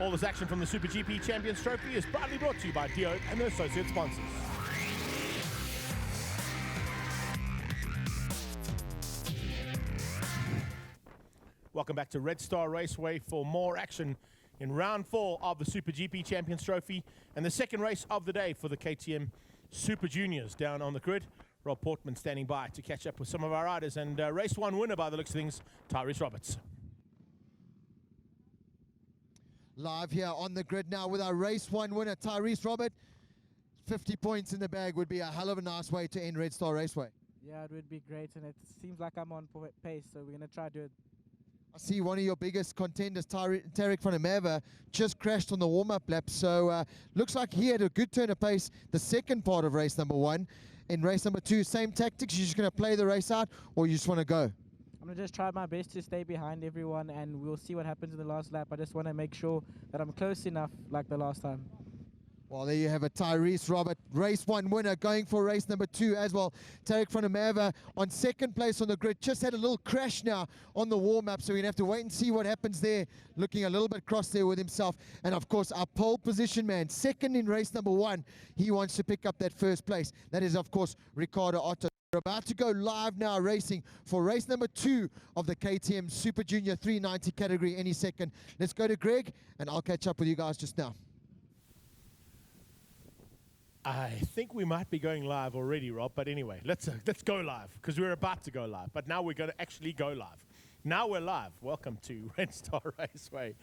All this action from the SuperGP Champions Trophy is proudly brought to you by Dio and their associate sponsors. Welcome back to Red Star Raceway for more action in round 4 of the SuperGP Champions Trophy and the second race of the day for the KTM Super Juniors. Down on the grid, Rob Portman standing by to catch up with some of our riders, and race 1 winner by the looks of things, Tyrese Roberts. Live here on the grid now with our race 1 winner, Tyrese Robert. 50 points in the bag would be a hell of a nice way to end Red Star Raceway. Yeah, it would be great, and it seems like I'm on pace, so we're going to try to do it. I see one of your biggest contenders, Tarek van der Merwe, just crashed on the warm-up lap, so looks like he had a good turn of pace the second part of race number 1. In race number 2, same tactics, you're just going to play the race out, or you just want to go? I'm going to just try my best to stay behind everyone, and we'll see what happens in the last lap. I just want to make sure that I'm close enough like the last time. Well, there you have it, Tyrese Robert, race 1 winner, going for race number 2 as well. Tarek van der Merwe on second place on the grid, just had a little crash now on the warm-up, so we're going to have to wait and see what happens there, looking a little bit cross there with himself. And of course, our pole position man, second in race number 1, he wants to pick up that first place. That is, of course, Ricardo Otto. We're about to go live now racing for race number 2 of the KTM Super Junior 390 category any second. Let's go to Greg, and I'll catch up with you guys just now. I think we might be going live already, Rob, but anyway, let's go live, because we're about to go live, but now we're going to actually go live. Now we're live. Welcome to Red Star Raceway.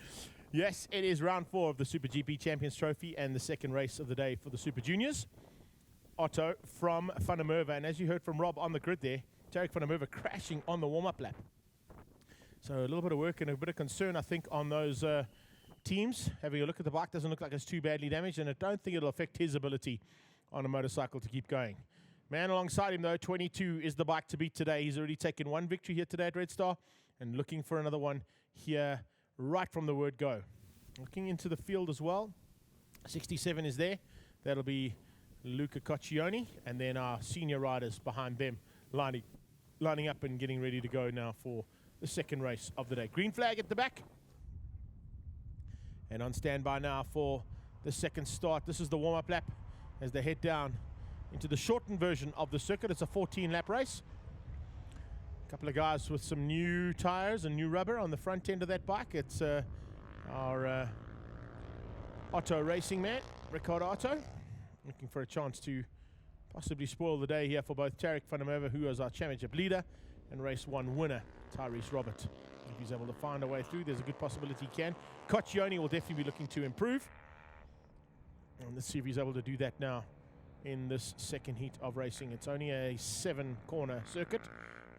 Yes, it is round 4 of the SuperGP Champions Trophy and the second race of the day for the Super Juniors. Otto from van der Merwe, and as you heard from Rob on the grid there, Tarek van der Merwe crashing on the warm-up lap. So a little bit of work and a bit of concern, I think, on those teams. Having a look at the bike, doesn't look like it's too badly damaged, and I don't think it'll affect his ability on a motorcycle to keep going. Man alongside him, though, 22 is the bike to beat today. He's already taken 1 victory here today at Red Star and looking for another one here right from the word go. Looking into the field as well, 67 is there. That'll be Luca Coccioni, and then our senior riders behind them lining up and getting ready to go now for the second race of the day. Green flag at the back. And on standby now for the second start. This is the warm-up lap as they head down into the shortened version of the circuit. It's a 14-lap race. A couple of guys with some new tires and new rubber on the front end of that bike. It's our Otto racing man, Ricardo Otto, looking for a chance to possibly spoil the day here for both Tarek van der Merwe, who is our championship leader, and race 1 winner, Tyrese Robert. If he's able to find a way through, there's a good possibility he can. Coccioni will definitely be looking to improve. And let's see if he's able to do that now in this second heat of racing. It's only a 7-corner circuit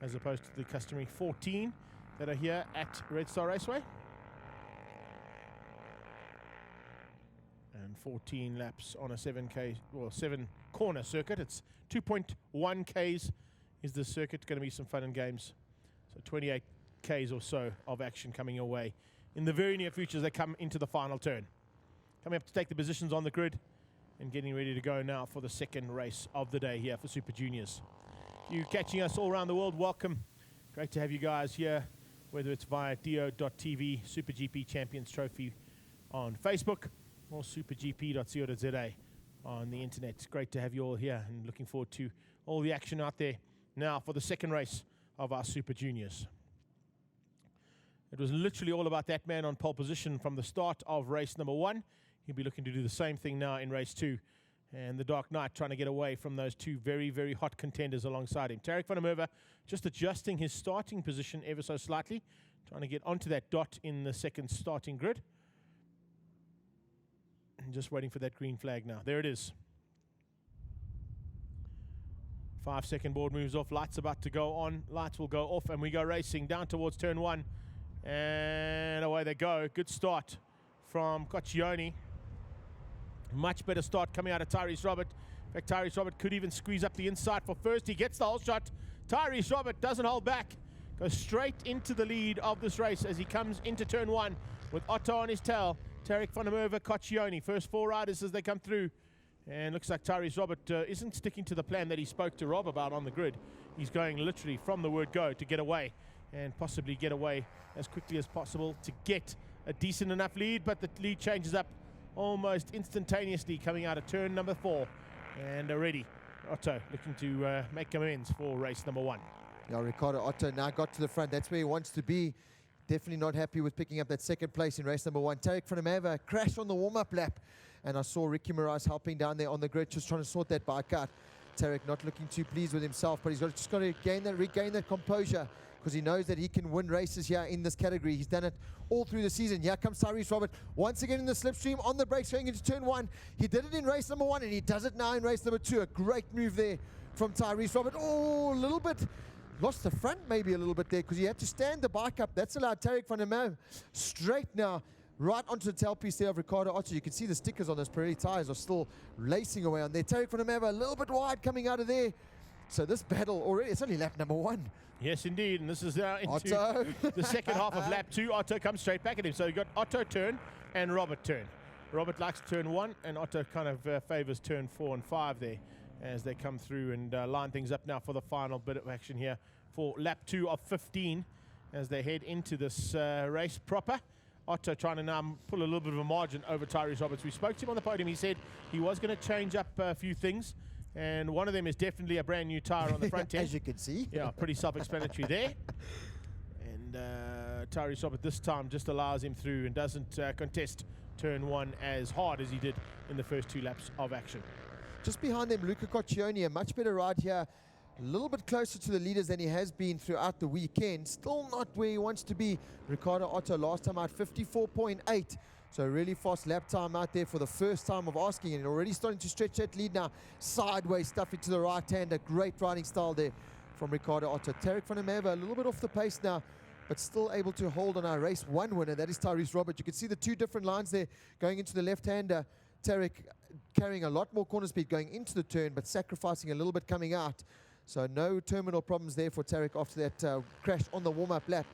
as opposed to the customary 14 that are here at Red Star Raceway. And 14 laps on a 7-corner circuit. It's 2.1 Ks is the circuit. Going to be some fun and games. So 28 Ks or so of action coming your way in the very near future as they come into the final turn. Coming up to take the positions on the grid and getting ready to go now for the second race of the day here for Super Juniors. You catching us all around the world, welcome. Great to have you guys here, whether it's via dio.tv, SuperGP Champions Trophy on Facebook, or supergp.co.za on the internet. It's great to have you all here and looking forward to all the action out there now for the second race of our Super Juniors. It was literally all about that man on pole position from the start of race number 1. He'll be looking to do the same thing now in race 2. And the Dark Knight trying to get away from those 2 very, very hot contenders alongside him. Tarek van der Merwe just adjusting his starting position ever so slightly, trying to get onto that dot in the second starting grid. And just waiting for that green flag now. There it is. 5-second board moves off. Lights about to go on. Lights will go off, and we go racing down towards turn 1. And away they go. Good start from Coccioni. Much better start coming out of Tyrese Robert. In fact, Tyrese Robert could even squeeze up the inside for first. He gets the whole shot. Tyrese Robert doesn't hold back. Goes straight into the lead of this race as he comes into turn 1 with Otto on his tail. Tarek van der Merwe, Coccioni. First 4 riders as they come through. And looks like Tyrese Robert isn't sticking to the plan that he spoke to Rob about on the grid. He's going literally from the word go to get away and possibly get away as quickly as possible to get a decent enough lead, but the lead changes up almost instantaneously coming out of turn number 4. And already Otto looking to make amends for race number 1. Yeah, Ricardo Otto now got to the front. That's where he wants to be. Definitely not happy with picking up that second place in race number 1. Tarek van der Merwe crashed on the warm-up lap. And I saw Ricky Moraes helping down there on the grid, just trying to sort that bike out. Tarek not looking too pleased with himself, but he's just got to regain that composure, because he knows that he can win races here in this category. He's done it all through the season. Here comes Tyrese Robert once again in the slipstream on the brakes going into turn 1. He did it in race number 1 and he does it now in race number 2. A great move there from Tyrese Robert. Oh, a little bit lost the front maybe a little bit there, because he had to stand the bike up. That's allowed Tarek van der Merwe straight now right onto the tailpiece there of Ricardo Otto. You can see the stickers on those Pirelli tires are still lacing away on there. Tarek van der Merwe a little bit wide coming out of there. So this battle already, it's only lap number 1. Yes, indeed, and this is now into Otto. the second half of lap 2. Otto comes straight back at him. So you've got Otto turn and Robert turn. Robert likes turn 1, and Otto kind of favors turn 4 and 5 there as they come through and line things up now for the final bit of action here for lap 2 of 15 as they head into this race proper. Otto trying to now pull a little bit of a margin over Tyrese Roberts. We spoke to him on the podium. He said he was going to change up a few things, and one of them is definitely a brand new tire on the front end. As you can see. Yeah, pretty self-explanatory there. And Tyrese Roberts this time just allows him through and doesn't contest turn 1 as hard as he did in the first 2 laps of action. Just behind them, Luca Coccioni, a much better ride here. A little bit closer to the leaders than he has been throughout the weekend. Still not where he wants to be. Ricardo Otto last time out 54.8. So really fast lap time out there for the first time of asking, and already starting to stretch that lead now. Sideways stuff into the right hand. A great riding style there from Ricardo Otto. Tarek van der Merwe a little bit off the pace now, but still able to hold on our race 1 winner. That is Tyrese Robert. You can see the 2 different lines there going into the left-hander. Tarek carrying a lot more corner speed going into the turn, but sacrificing a little bit coming out. So no terminal problems there for Tarek after that crash on the warm-up lap.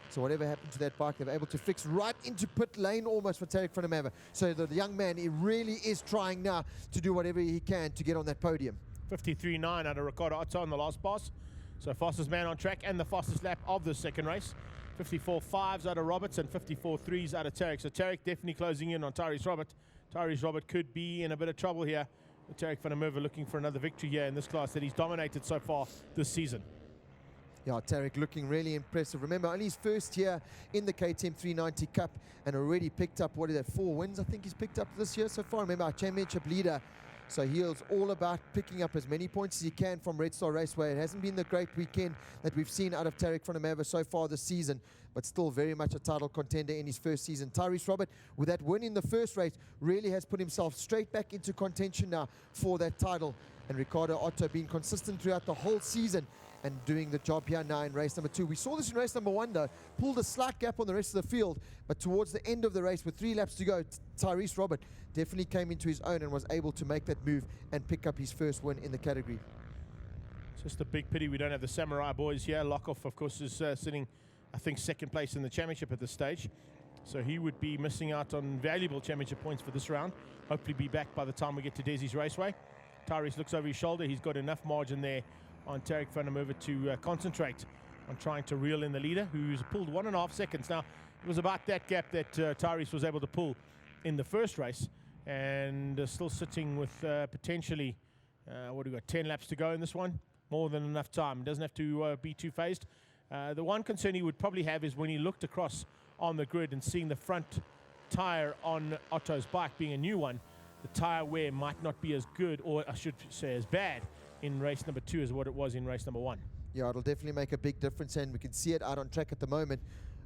So whatever happened to that bike, they're able to fix right into pit lane almost for Tarek van der Merwe. So the young man, he really is trying now to do whatever he can to get on that podium. 53.9 out of Ricardo Otto on the last pass. So fastest man on track and the fastest lap of the second race. 54.5s out of Roberts and 54.3s out of Tarek. So Tarek definitely closing in on Tyrese Robert. Tyrese Robert could be in a bit of trouble here. Tarek van der Merwe looking for another victory here in this class that he's dominated so far this season. Yeah, Tarek looking really impressive. Remember, only his first year in the KTM 390 Cup and already picked up, what is that, 4 wins I think he's picked up this year so far. Remember, our championship leader. So he is all about picking up as many points as he can from Red Star Raceway. It hasn't been the great weekend that we've seen out of Tarek van der Merwe so far this season, but still very much a title contender in his first season. Tyrese Robert, with that win in the first race, really has put himself straight back into contention now for that title. And Ricardo Otto being consistent throughout the whole season and doing the job here now in race number 2. We saw this in race number 1 though, pulled a slight gap on the rest of the field, but towards the end of the race with 3 laps to go, Tyrese Robert definitely came into his own and was able to make that move and pick up his first win in the category. It's just a big pity we don't have the Samurai boys here. Lockoff, of course, is sitting, I think, second place in the championship at this stage. So he would be missing out on valuable championship points for this round. Hopefully be back by the time we get to Desi's Raceway. Tyrese looks over his shoulder. He's got enough margin there on Tarek van der Merwe to concentrate on trying to reel in the leader, who's pulled 1.5 seconds. Now, it was about that gap that Tyrese was able to pull in the first race, and still sitting with potentially, what do we got, 10 laps to go in this one? More than enough time. Doesn't have to be too phased. The one concern he would probably have is when he looked across on the grid and seeing the front tire on Otto's bike being a new one, the tire wear might not be as good, or I should say as bad, in race number 2 as what it was in race number 1. Yeah, it'll definitely make a big difference, and we can see it out on track at the moment.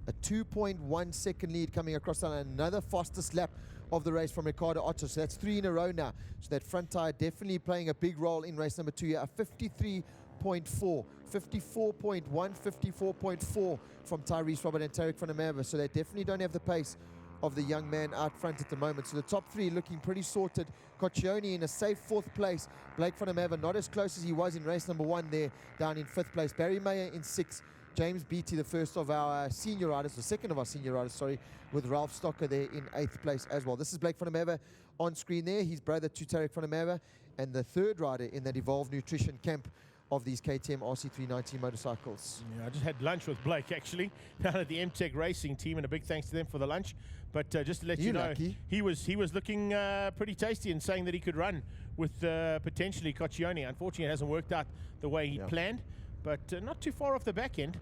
A 2.1 second lead coming across on another fastest lap of the race from Ricardo Otto. So that's 3 in a row now. So that front tire definitely playing a big role in race number 2 here. A 53.4, 54.1, 54.4 from Tyrese Robert and Tarek van der Merwe. So they definitely don't have the pace of the young man out front at the moment. So the top 3 looking pretty sorted. Coccioni in a safe 4th place. Blake van der Merwe not as close as he was in race number 1 there, down in 5th place. Barry Meyer in 6th. James Beattie, the first of our senior riders, the second of our senior riders, sorry, with Ralph Stocker there in 8th place as well. This is Blake van der Merwe on screen there. His brother to Tarek van der Merwe, and the 3rd rider in that Evolve Nutrition camp of these KTM RC390 motorcycles. Yeah, I just had lunch with Blake actually down at the MTech Racing team, and a big thanks to them for the lunch. But just to let you know, lucky. he was looking pretty tasty and saying that he could run with potentially Coccione. Unfortunately, it hasn't worked out the way he planned, but not too far off the back end.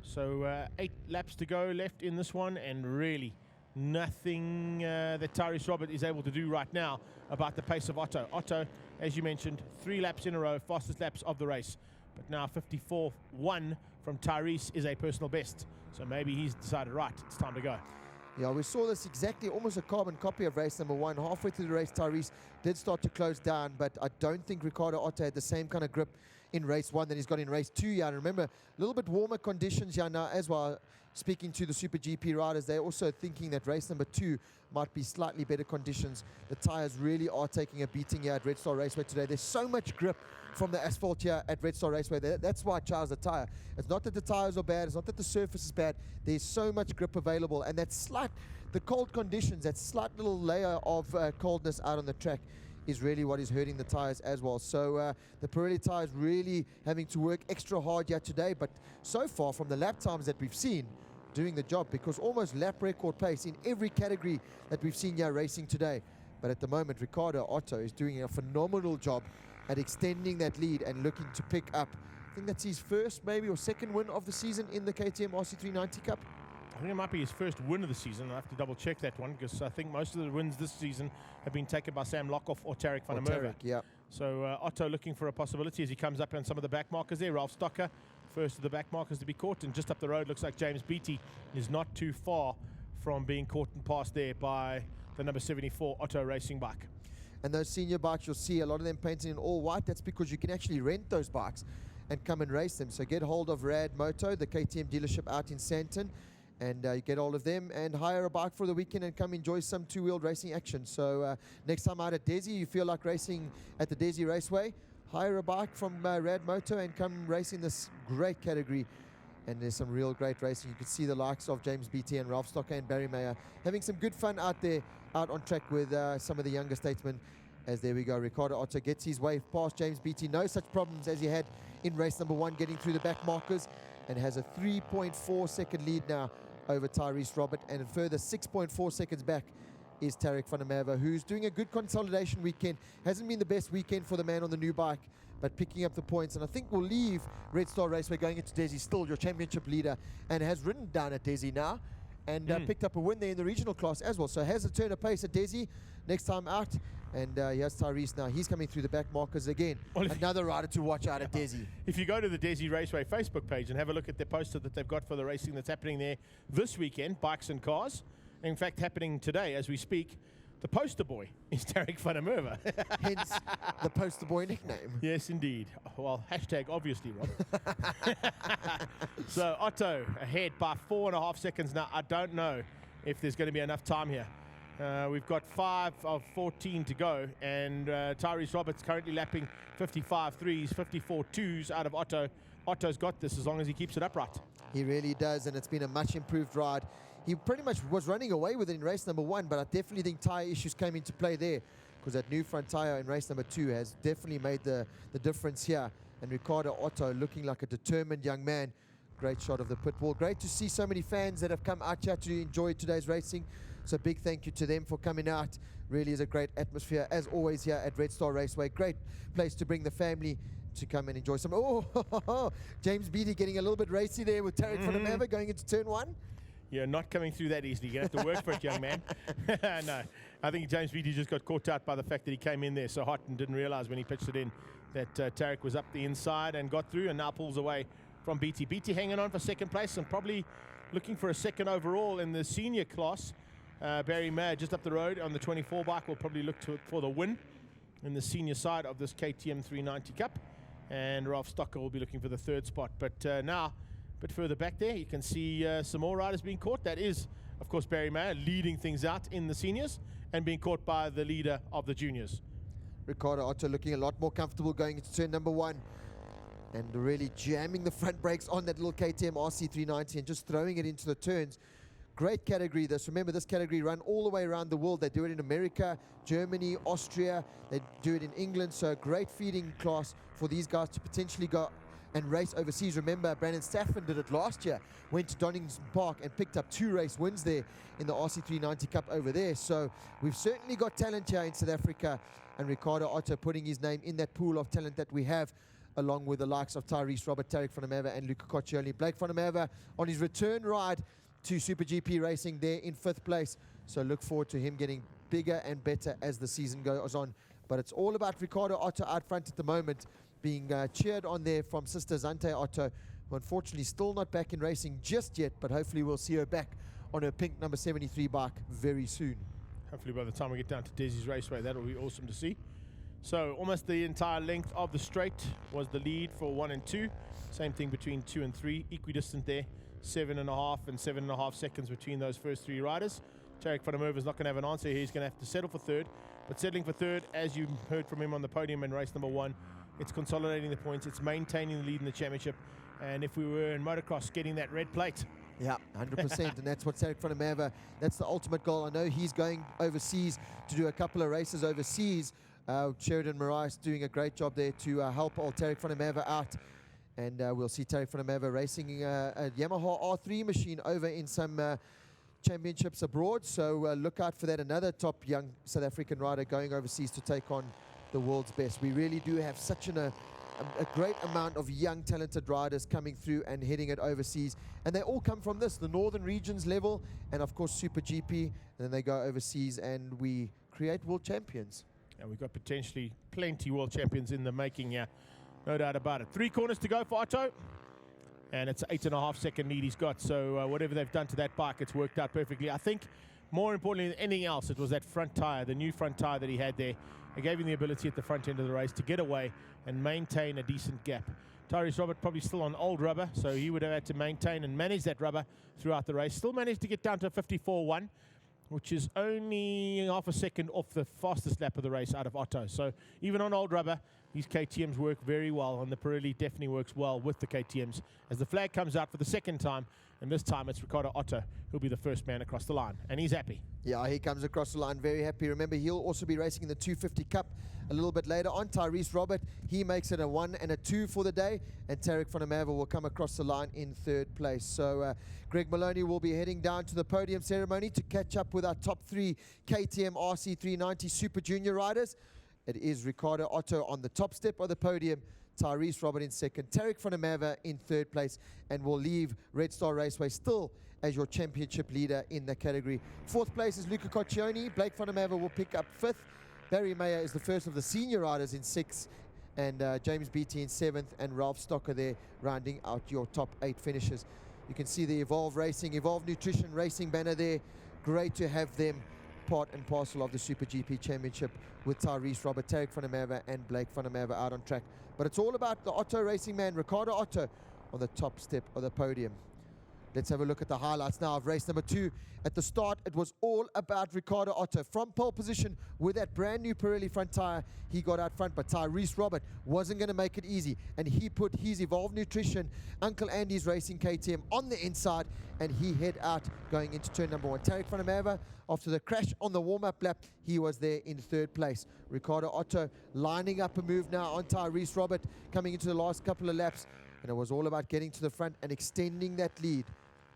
So 8 laps to go left in this one, and really nothing that Tyrese Robert is able to do right now about the pace of Otto. Otto, as you mentioned, 3 laps in a row, fastest laps of the race. But now 54.1 from Tyrese is a personal best. So maybe he's decided, right, it's time to go. Yeah, we saw this exactly, almost a carbon copy of race number 1. Halfway through the race, Tyrese did start to close down, but I don't think Ricardo Otto had the same kind of grip in race 1 that he's got in race 2 here. And remember, a little bit warmer conditions here now as well. Speaking to the SuperGP riders, they're also thinking that race number 2 might be slightly better conditions. The tyres really are taking a beating here at Red Star Raceway today. There's so much grip from the asphalt here at Red Star Raceway. That's why I chose the tyre. It's not that the tyres are bad. It's not that the surface is bad. There's so much grip available. And that slight, the cold conditions, that slight little layer of coldness out on the track is really what is hurting the tyres as well. So the Pirelli tyres really having to work extra hard here today. But so far from the lap times that we've seen, doing the job, because almost lap record pace in every category that we've seen here racing today. But at the moment, Ricardo Otto is doing a phenomenal job at extending that lead and looking to pick up, I think that's his first maybe or second win of the season in the KTM RC390 Cup. I think it might be his first win of the season. I have to double check that one, because I think most of the wins this season have been taken by Sam Lockhoff or Tarek van der Merwe. Yeah. So Otto looking for a possibility as he comes up on some of the back markers there. Ralph Stocker, first of the back markers to be caught, and just up the road looks like James Beattie is not too far from being caught and passed there by the number 74 Otto racing bike. And those senior bikes, you'll see a lot of them painted in all white. That's because you can actually rent those bikes and come and race them. So get hold of Rad Moto, the KTM dealership out in Sandton, and you get all of them and hire a bike for the weekend and come enjoy some two-wheeled racing action. So next time out at Desi, you feel like racing at the Desi Raceway, hire a bike from Rad Moto and come race in this great category. And there's some real great racing. You can see the likes of James Beattie and Ralph Stocker and Barry Mayer having some good fun out there, out on track with some of the younger statesmen. As there we go, Ricardo Otto gets his way past James Beattie. No such problems as he had in race number 1, getting through the back markers, and has a 3.4 second lead now over Tyrese Robert, and a further 6.4 seconds back is Tarek van der Merwe, who's doing a good consolidation weekend. Hasn't been the best weekend for the man on the new bike, but picking up the points, and I think will leave Red Star Raceway going into Desi, still your championship leader, and has ridden down at Desi now, and picked up a win there in the regional class as well. So has a turn of pace at Desi next time out, and here's Tyrese now. He's coming through the back markers again. Well, another rider to watch out at Desi. If you go to the Desi Raceway Facebook page and have a look at the poster that they've got for the racing that's happening there this weekend, bikes and cars, in fact happening today as we speak, the poster boy is Tarek van der Merwe. Hence the poster boy nickname. Yes, indeed. Well, hashtag obviously, Rob. So Otto ahead by 4.5 seconds now. I don't know if there's going to be enough time here. We've got 5 of 14 to go, and Tyrese Roberts currently lapping 55 threes, 54 twos out of Otto. Otto's got this as long as he keeps it upright. He really does, and it's been a much improved ride. He pretty much was running away with it in race number 1, but I definitely think tyre issues came into play there, because that new front tyre in race number 2 has definitely made the difference here. And Ricardo Otto looking like a determined young man. Great shot of the pit wall. Great to see so many fans that have come out here to enjoy today's racing. So big thank you to them for coming out. Really is a great atmosphere, as always, here at Red Star Raceway. Great place to bring the family to come and enjoy some. Oh, James Beattie getting a little bit racy there with Tarek van der Merwe going into turn 1. You're not coming through that easily. You're going to have to work for it, young man. No, I think James Beattie just got caught out by the fact that he came in there so hot and didn't realize when he pitched it in that Tarek was up the inside and got through, and now pulls away from Beattie. Beattie hanging on for second place and probably looking for a second overall in the senior class. Barry Mayer just up the road on the 24 bike will probably look for the win in the senior side of this KTM 390 Cup. And Ralph Stocker will be looking for the third spot. But now, a bit further back there, you can see some more riders being caught. That is, of course, Barry Mayer leading things out in the seniors and being caught by the leader of the juniors. Ricardo Otto looking a lot more comfortable going into turn number 1. And really jamming the front brakes on that little KTM RC390 and just throwing it into the turns. Great category this. Remember, this category run all the way around the world. They do it in America, Germany, Austria. They do it in England. So a great feeding class for these guys to potentially go and race overseas. Remember, Brandon Staffen did it last year. Went to Donington Park and picked up 2 race wins there in the RC390 Cup over there. So we've certainly got talent here in South Africa. And Ricardo Otto putting his name in that pool of talent that we have, along with the likes of Tyrese Robert, Tarek van der Merwe, and Luca Coccioli. Blake van der Merwe on his return ride to Super GP Racing there in 5th place. So look forward to him getting bigger and better as the season goes on. But it's all about Ricardo Otto out front at the moment, being cheered on there from sister Zante Otto, who unfortunately still not back in racing just yet, but hopefully we'll see her back on her pink number 73 bike very soon. Hopefully by the time we get down to Desi's Raceway, that'll be awesome to see. So almost the entire length of the straight was the lead for 1 and 2. Same thing between 2 and 3, equidistant there. 7.5 and 7.5 seconds between those first 3 riders. Tarek van der Merwe is not going to have an answer here. He's going to have to settle for 3rd. But settling for 3rd, as you heard from him on the podium in race number 1, it's consolidating the points. It's maintaining the lead in the championship. And if we were in motocross, getting that red plate. Yeah, 100%, and that's what Tarek van der Merwe, that's the ultimate goal. I know he's going overseas to do a couple of races overseas. Sheridan Morais doing a great job there to help old Tarek van der Merwe out. And we'll see Tarek van der Merwe racing a Yamaha R3 machine over in some championships abroad. So look out for that. Another top young South African rider going overseas to take on the world's best. We really do have such a great amount of young talented riders coming through and heading it overseas, and they all come from the northern regions level, and of course Super GP, and then they go overseas and we create world champions. And we've got potentially plenty world champions in the making here, no doubt about it. 3 corners to go for Otto, and it's an 8.5 second lead he's got. So whatever they've done to that bike, it's worked out perfectly. I think more importantly than anything else, it was that front tire, the new front tire that he had there. It gave him the ability at the front end of the race to get away and maintain a decent gap. Tyrese Robert probably still on old rubber, so he would have had to maintain and manage that rubber throughout the race. Still managed to get down to a 54.1, which is only half a second off the fastest lap of the race out of Otto. So even on old rubber, these KTMs work very well, and the Pirelli definitely works well with the KTMs. As the flag comes out for the 2nd time, and this time it's Ricardo Otto who'll be the first man across the line, and he's happy. Yeah, he comes across the line very happy. Remember, he'll also be racing in the 250 Cup a little bit later on. Tyrese Robert, he makes it a 1 and a 2 for the day, and Tarek van der Merwe will come across the line in 3rd place. So Greg Maloney will be heading down to the podium ceremony to catch up with our top 3 KTM RC390 Super Junior riders. It is Ricardo Otto on the top step of the podium, Tyrese Robert in 2nd, Tarek van der Merwe in 3rd place, and will leave Red Star Raceway still as your championship leader in the category. 4th place is Luca Coccioni. Blake van der Merwe will pick up 5th. Barry Mayer is the first of the senior riders in 6th, and James Beattie in 7th, and Ralph Stocker there rounding out your top 8 finishes. You can see the Evolve Racing, Evolve Nutrition Racing banner there. Great to have them part and parcel of the Super GP Championship with Tyrese Robert, Tarek van der Merwe, and Blake van der Merwe out on track. But it's all about the Otto racing man, Ricardo Otto, on the top step of the podium. Let's have a look at the highlights now of race number 2. At the start, it was all about Ricardo Otto. From pole position with that brand new Pirelli front tire, he got out front, but Tyrese Robert wasn't going to make it easy, and he put his Evolve Nutrition, Uncle Andy's Racing KTM on the inside, and he head out going into turn number 1. Tarek van der Merwe, after the crash on the warm-up lap, he was there in 3rd place. Ricardo Otto lining up a move now on Tyrese Robert, coming into the last couple of laps, and it was all about getting to the front and extending that lead.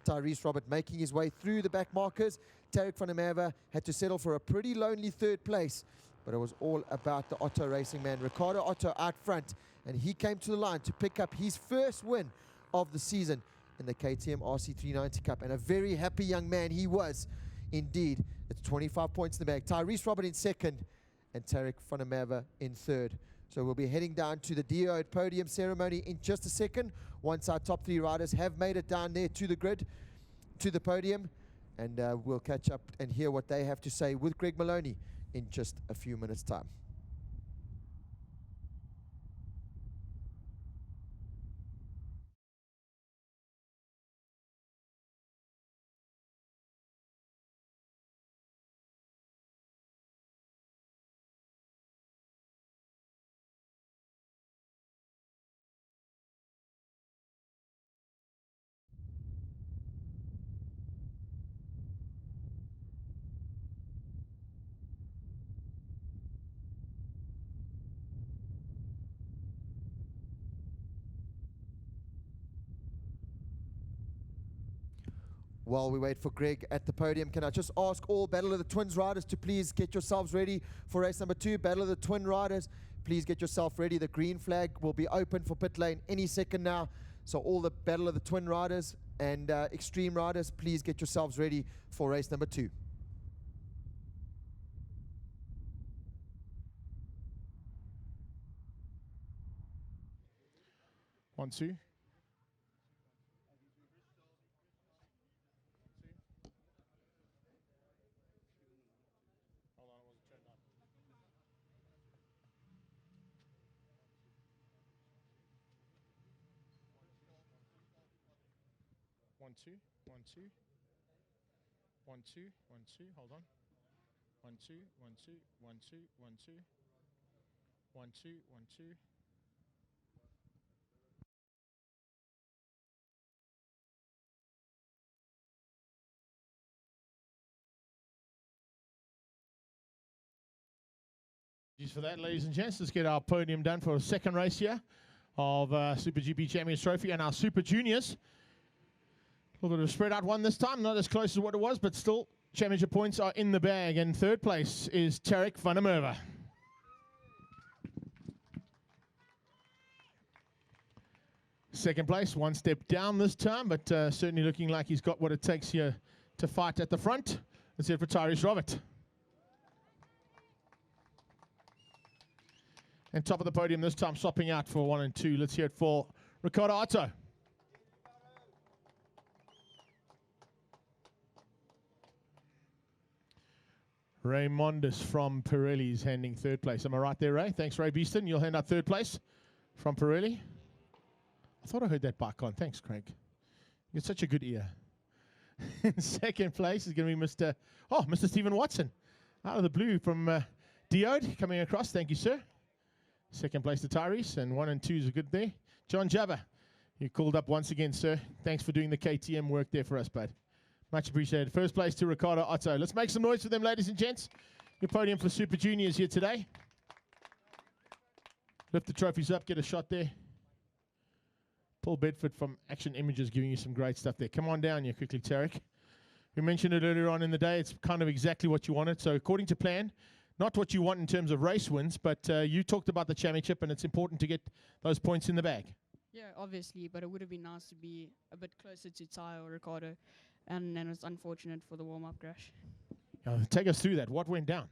Tyrese Robert making his way through the back markers. Tarek van der Merwe had to settle for a pretty lonely 3rd place, but it was all about the Otto racing man, Ricardo Otto, out front, and he came to the line to pick up his first win of the season in the KTM RC390 Cup, and a very happy young man he was indeed. It's 25 points in the bag. Tyrese Robert in 2nd, and Tarek van der Merwe in 3rd. So we'll be heading down to the DO podium ceremony in just a second, once our top 3 riders have made it down there to the grid, to the podium, and we'll catch up and hear what they have to say with Greg Maloney in just a few minutes' time. While we wait for Greg at the podium, can I just ask all Battle of the Twins riders to please get yourselves ready for race number 2. Battle of the Twin riders, please get yourself ready. The green flag will be open for pit lane any second now. So all the Battle of the Twin riders and Extreme riders, please get yourselves ready for race number 2. One, two. One, two, one, two. One, two, one, two, hold on. 1, 2, 1, 2, 1, 2, 1, 2. 1, 2, 1, 2. Just for that, ladies and gents, let's get our podium done for a second race here of SuperGP Championship Trophy and our Super Juniors. A little bit of a spread out one this time, not as close as what it was, but still championship points are in the bag. And third place is Tarek van der Merwe. Second place, one step down this time, but certainly looking like he's got what it takes here to fight at the front. Let's hear it for Tyrese Robert. And top of the podium this time, swapping out for 1 and 2. Let's hear it for Ricardo Otto. Raymondus from Pirelli is handing third place. Am I right there, Ray? Thanks, Ray Beeston. You'll hand out third place from Pirelli. I thought I heard that back on. Thanks, Craig. You got such a good ear. Second place is going to be Mr. Stephen Watson. Out of the blue from Diode coming across. Thank you, sir. Second place to Tyrese, and 1 and 2 is a good there. John Jabba, you called up once again, sir. Thanks for doing the KTM work there for us, bud. Much appreciated. First place to Ricardo Otto. Let's make some noise for them, ladies and gents. Your podium for Super Juniors here today. Lift the trophies up, get a shot there. Paul Bedford from Action Images giving you some great stuff there. Come on down here quickly, Tarek. We mentioned it earlier on in the day. It's kind of exactly what you wanted. So according to plan, not what you want in terms of race wins, but you talked about the championship, and it's important to get those points in the bag. Yeah, obviously, but it would have been nice to be a bit closer to Ty or Ricardo, and then it's unfortunate for the warm-up crash. Take us through that. What went down?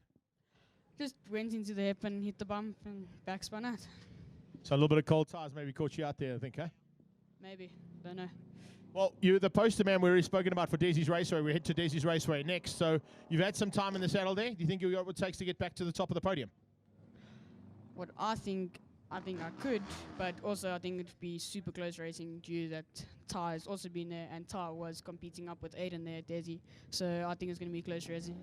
Just went into the hip and hit the bump and backspun out. So a little bit of cold tires maybe caught you out there, I think, eh? Maybe, don't know. Well, you're the poster man we've already spoken about for Desi's Raceway. We head to Desi's Raceway next. So you've had some time in the saddle there. Do you think you got what it takes to get back to the top of the podium? What I think I could, but also I think it'd be super close racing due that Ty has also been there, and Ty was competing up with Aiden there at Desi. So I think it's going to be close racing.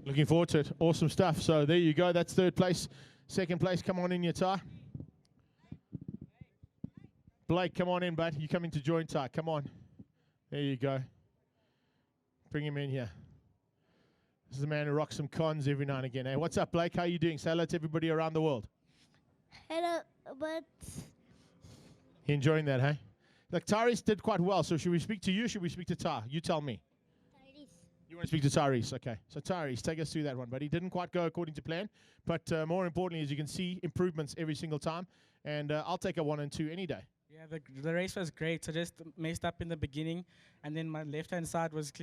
Looking forward to it. Awesome stuff. So there you go. That's third place. Second place, come on in your Ty. Blake, come on in, bud. You coming to join Ty. Come on. There you go. Bring him in here. This is a man who rocks some cons every now and again. Hey, what's up, Blake? How are you doing? Say hello to everybody around the world. Hello, but... You enjoying that, hey? Look, Tyrese did quite well, so should we speak to you or should we speak to Ty? You tell me. Tyrese. You want to speak to Tyrese? Okay. So Tyrese, take us through that one, but he didn't quite go according to plan. But more importantly, as you can see, improvements every single time. And I'll take a 1 and 2 any day. Yeah, the race was great. I just messed up in the beginning, and then my left-hand side was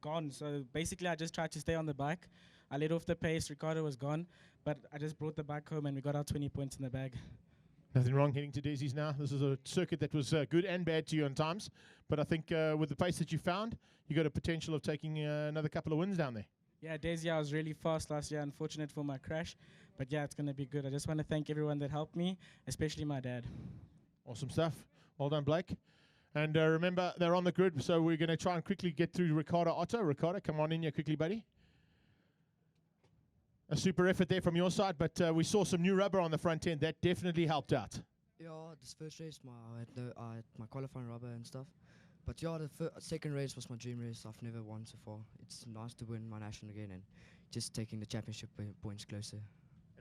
gone. So basically, I just tried to stay on the bike. I let off the pace. Ricardo was gone, but I just brought the bike home, and we got our 20 points in the bag. Nothing wrong heading to Desi's now. This is a circuit that was good and bad to you on times. But I think with the pace that you found, you got a potential of taking another couple of wins down there. Yeah, Desi, I was really fast last year. Unfortunate for my crash. But yeah, it's going to be good. I just want to thank everyone that helped me, especially my dad. Awesome stuff. Well done, Blake. And remember, they're on the grid, so we're going to try and quickly get through Ricardo Otto. Ricardo, come on in here quickly, buddy. A super effort there from your side, but we saw some new rubber on the front end. That definitely helped out. Yeah, this first race, I had my qualifying rubber and stuff. But yeah, the second race was my dream race. I've never won so far. It's nice to win my national again and just taking the championship points closer.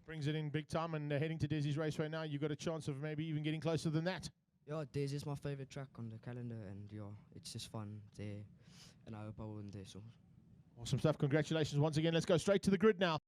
Brings it in big time, and heading to Desi's Raceway now, you've got a chance of maybe even getting closer than that. Yeah, Desi is my favorite track on the calendar, and yeah, it's just fun there. and I hope I win there. So. Awesome stuff. Congratulations once again. Let's go straight to the grid now.